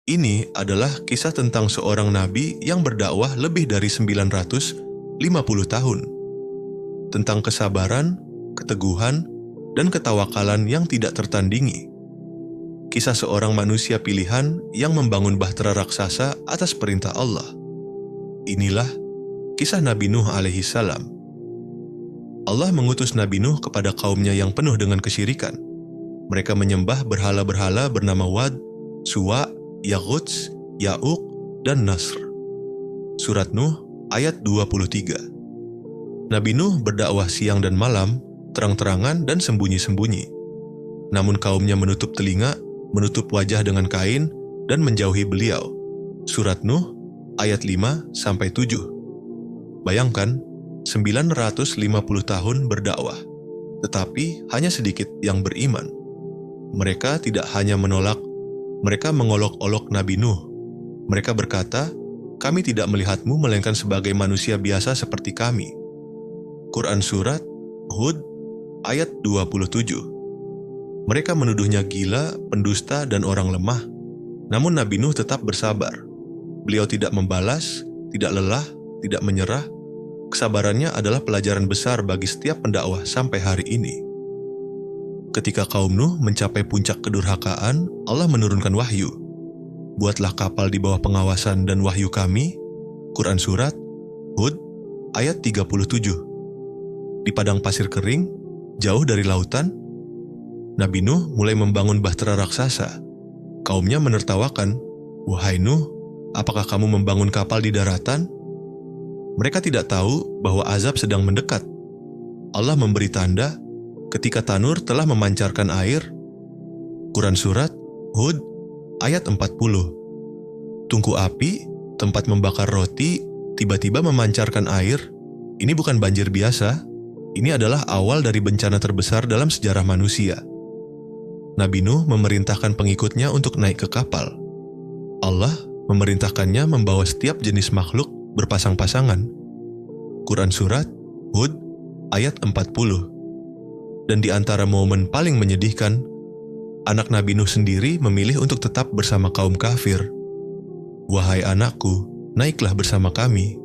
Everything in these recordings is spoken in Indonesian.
Ini adalah kisah tentang seorang nabi yang berdakwah lebih dari 950 tahun. Tentang kesabaran, keteguhan, dan ketawakalan yang tidak tertandingi. Kisah seorang manusia pilihan yang membangun bahtera raksasa atas perintah Allah. Inilah kisah Nabi Nuh alaihi salam. Allah mengutus Nabi Nuh kepada kaumnya yang penuh dengan kesyirikan. Mereka menyembah berhala-berhala bernama Wad, Suwa, Yaghuts, Ya'uq, dan Nasr. Surat Nuh ayat 23. Nabi Nuh berdakwah siang dan malam, terang-terangan dan sembunyi-sembunyi. Namun kaumnya menutup telinga, menutup wajah dengan kain, dan menjauhi beliau. Surat Nuh ayat 5-7. Bayangkan, 950 tahun berdakwah, tetapi hanya sedikit yang beriman. Mereka tidak hanya menolak, mereka mengolok-olok Nabi Nuh. Mereka berkata, "Kami tidak melihatmu melainkan sebagai manusia biasa seperti kami." Quran Surat Hud ayat 27. Mereka menuduhnya gila, pendusta, dan orang lemah. Namun Nabi Nuh tetap bersabar. Beliau tidak membalas, tidak lelah, tidak menyerah. Kesabarannya adalah pelajaran besar bagi setiap pendakwah sampai hari ini. Ketika kaum Nuh mencapai puncak kedurhakaan, Allah menurunkan wahyu. "Buatlah kapal di bawah pengawasan dan wahyu kami." Quran Surat Hud ayat 37. Di padang pasir kering, jauh dari lautan, Nabi Nuh mulai membangun bahtera raksasa. Kaumnya menertawakan, "Wahai Nuh, apakah kamu membangun kapal di daratan?" Mereka tidak tahu bahwa azab sedang mendekat. Allah memberi tanda ketika tanur telah memancarkan air. Quran Surat Hud ayat 40. Tungku api, tempat membakar roti, tiba-tiba memancarkan air. Ini bukan banjir biasa. Ini adalah awal dari bencana terbesar dalam sejarah manusia. Nabi Nuh memerintahkan pengikutnya untuk naik ke kapal. Allah memerintahkannya membawa setiap jenis makhluk berpasang-pasangan. Quran Surat Hud ayat 40. Dan di antara momen paling menyedihkan, anak Nabi Nuh sendiri memilih untuk tetap bersama kaum kafir. "Wahai anakku, naiklah bersama kami."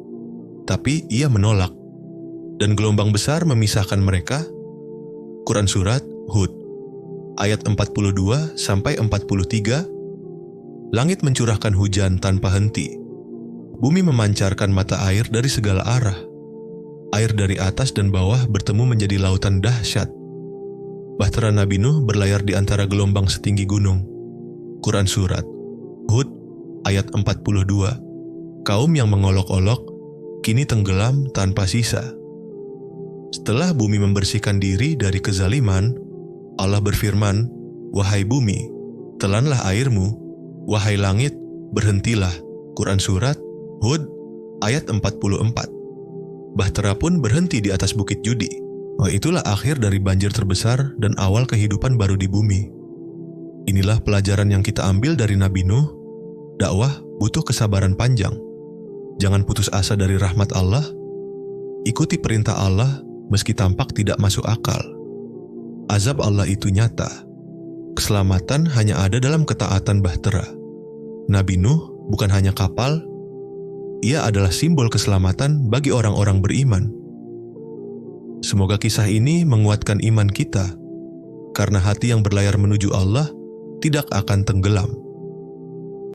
Tapi ia menolak, dan gelombang besar memisahkan mereka. Quran Surat Hud ayat 42-43. Langit mencurahkan hujan tanpa henti. Bumi memancarkan mata air dari segala arah. Air dari atas dan bawah bertemu menjadi lautan dahsyat. Bahtera Nabi Nuh berlayar di antara gelombang setinggi gunung. Quran Surat Hud ayat 42. Kaum yang mengolok-olok kini tenggelam tanpa sisa. Setelah bumi membersihkan diri dari kezaliman, Allah berfirman, "Wahai bumi, telanlah airmu. Wahai langit, berhentilah." Quran Surat Hud ayat 44. Bahtera pun berhenti di atas bukit Judi. Itulah akhir dari banjir terbesar dan awal kehidupan baru di bumi. Inilah pelajaran yang kita ambil dari Nabi Nuh. Dakwah butuh kesabaran panjang. Jangan putus asa dari rahmat Allah. Ikuti perintah Allah meski tampak tidak masuk akal. Azab Allah itu nyata. Keselamatan hanya ada dalam ketaatan bahtera. Nabi Nuh bukan hanya kapal, ia adalah simbol keselamatan bagi orang-orang beriman. Semoga kisah ini menguatkan iman kita, karena hati yang berlayar menuju Allah tidak akan tenggelam.